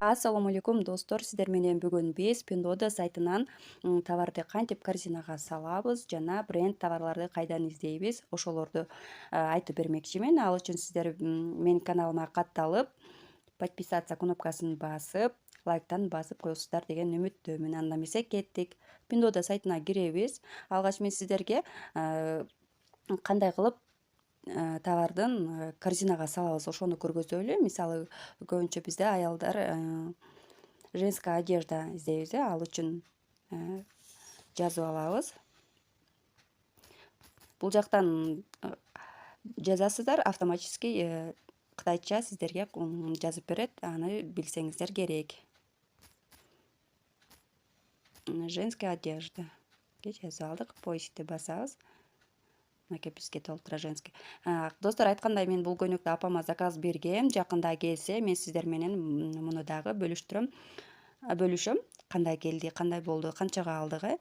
Assalamu алейкум достор, сиздер менен бүгүн биз Pindoda сайтынан товарды кантип корзинага салабыз жана бренд товарларды кайдан издейбиз, ошолорду айтып бермекчимин. Ал үчүн сиздер менин каналыма катталып, подписаться кнопкасын басып, лайктан басып коесуздар деген үмүттөмүн. Анда эмесе кеттик. Pindoda сайтына киребиз. Алгач мен сиздерге кандай кылып товардын корзинага салабыз ошону көргөзөлү. Мисалы көбүнчө бизде аялдар женская одежда издейбиз, ал үчүн жазып алабыз. Бул жактан жазасыздар, автоматически кытайча сиздерге жазып берет, аны билсеңиздер керек. Женская одежда жазып алдык, поискти басабыз. Мынакей бизге толтура женский. Достор, айткандай, мен бул көйнөктү апама заказ бергем. Жакында келсе, мен сиздер менен муну дагы бөлүшөм. Кандай келди, кандай болду, канчага алдык,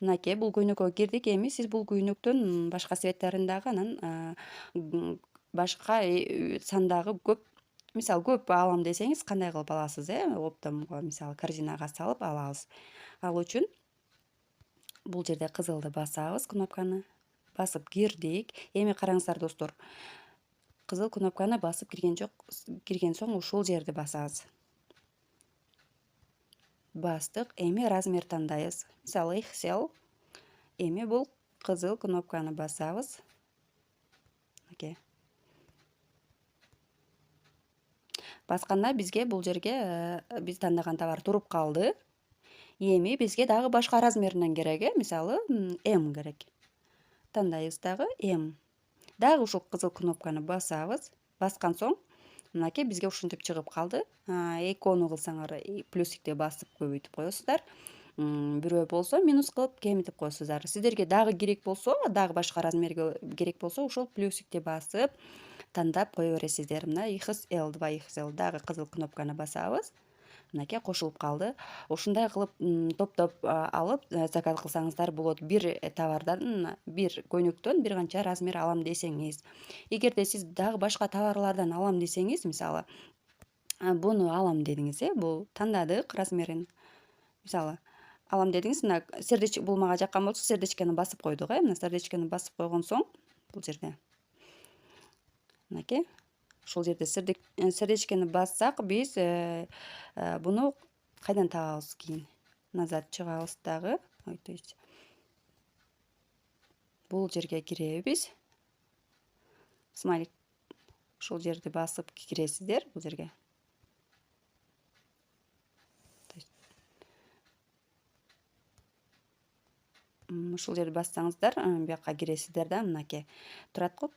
Мынакей бул көйнөккө кирдик. Эми сиз бул көйнөктүн башка цветтерин дагы, анан башка сандагы көп, мисалы көп алам десеңиз, кандай кылып аласыз, оптомго, мисалы корзинага салып алабыз. Ал үчүн бул жерде кызылды басабыз, кнопканы. Басып кирдик. Эми караңыздар достор. Кызыл кнопканы басып кирген соң ушул жерди басабыз. Бастык. Эми размер тандайбыз. Мисалы XL. Эми бул кызыл кнопканы басабыз. Мынакей. Басканда бизге бул жерге биз тандаган товар туруп калды. Эми бизге дагы башка размеринен керек, мисалы M керек. Тандайбыз дагы M. Дагы ушул кызыл кнопканы басабыз. Баскан соң мынакей бизге ушинтип чыгып калды. Икону кылсаңар плюсикти басып көбөйтүп коесуздар. Бирөө болсо минус кылып кемитип коесуздар. Сиздерге дагы керек болсо, дагы башка размерге керек болсо, ушул плюсикти басып тандап кое бересиздер. Мына XL, 2XL дагы кызыл кнопканы басабыз. Мынакей кошулуп калды. Ушундай кылып топтоп алып заказ кылсаңыздар болот. Бир товардан, бир көйнөктөн бир канча размер алам десеңиз. Эгерде сиз дагы башка товарлардан алам десеңиз, мисалы буну алам дедиңиз, бул тандадык размерин. Мисалы алам дедиңиз, мына сердечко, бул мага жаккан болсо сердечкени басып койдук, мына сердечкени басып койгон соң бул жерде мынакей ушул жерде сердечкени бассак, биз буну кайдан табабыз кийин? Назад чыгабыз дагы. То есть бул жерге киребиз. Смайлик ушул жерди басып киресиздер бул жерге. Ушул жерди бассаңыздар, бияка киресиздер да, мынакей турат го.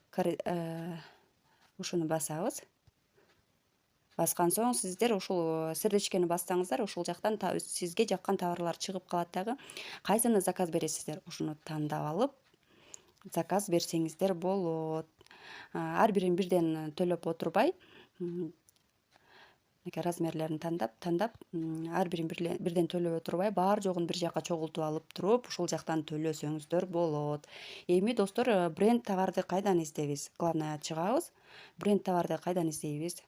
Ушуну басабыз. Баскан соң сиздер ушул сердечкени бассаңыздар, ушул жактан сизге жаккан товарлар чыгып калат дагы. Кайсыны заказ бересиздер, ушуну тандап алып заказ берсеңиздер болот. Ар бирин бирден төлөп отурбай, мынакей размерлерин тандап, ар бирин бирден төлөп отурбай, баары жогун бир жака чогултуп алып туруп, ушул жактан төлөсөңүздөр болот. Эми достор, бренд товарды кайдан издейбиз? Главное чыгабыз. Бренд товарды кайдан издейбиз?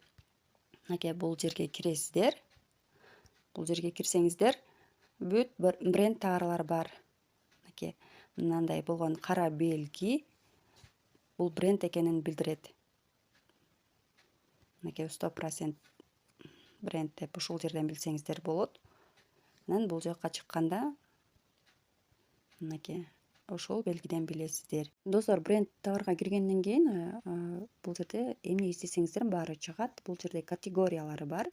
Мынакей бул жерге киресиздер. Бул жерге кирсеңиздер, бүт бренд товарлар бар. Мынакей мындай болгон кара белги бул бренд экенин билдирет. Мынакей 100% бренд деп ушул жерден билсеңиздер болот. Анан бул жакка чыкканда мынакей ошол белгиден билесиздер. Достор, бренд товарга киргенден кийин бул жерде эмне издесеңиздер баары чыгат. Бул жерде категориялары бар.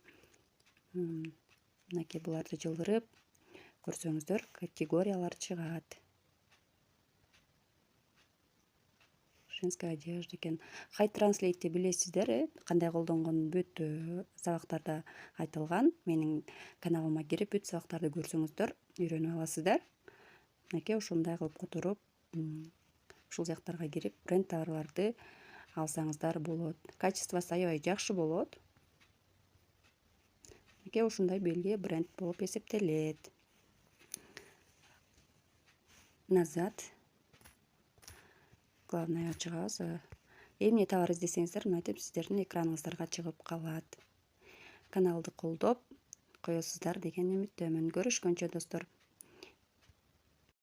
Мынакей буларды жылдырып көрсөңүздөр, категориялар чыгат. Женская одежда экен. High Translate'ти билесиздер, кандай колдонгонун бүт сабактарда айтылган. Менин каналыма кирип бүт сабактарды көрсөңүздөр үйрөнүп аласыздар. Мынакей ушундай кылып которуп, ушул жактарга кирип бренд товарларды алсаңыздар болот. Качествосы аябай жакшы болот. Мынакей ушундай белги бренд болуп эсептелет. Назад. Главное чыгабыз. Эмне товар издесеңиздер, мынтип сиздердин экраныңыздарга чыгып калат. Каналды колдоп, коесуздар деген үмүттөмүн. Көрүшкөнчө достор.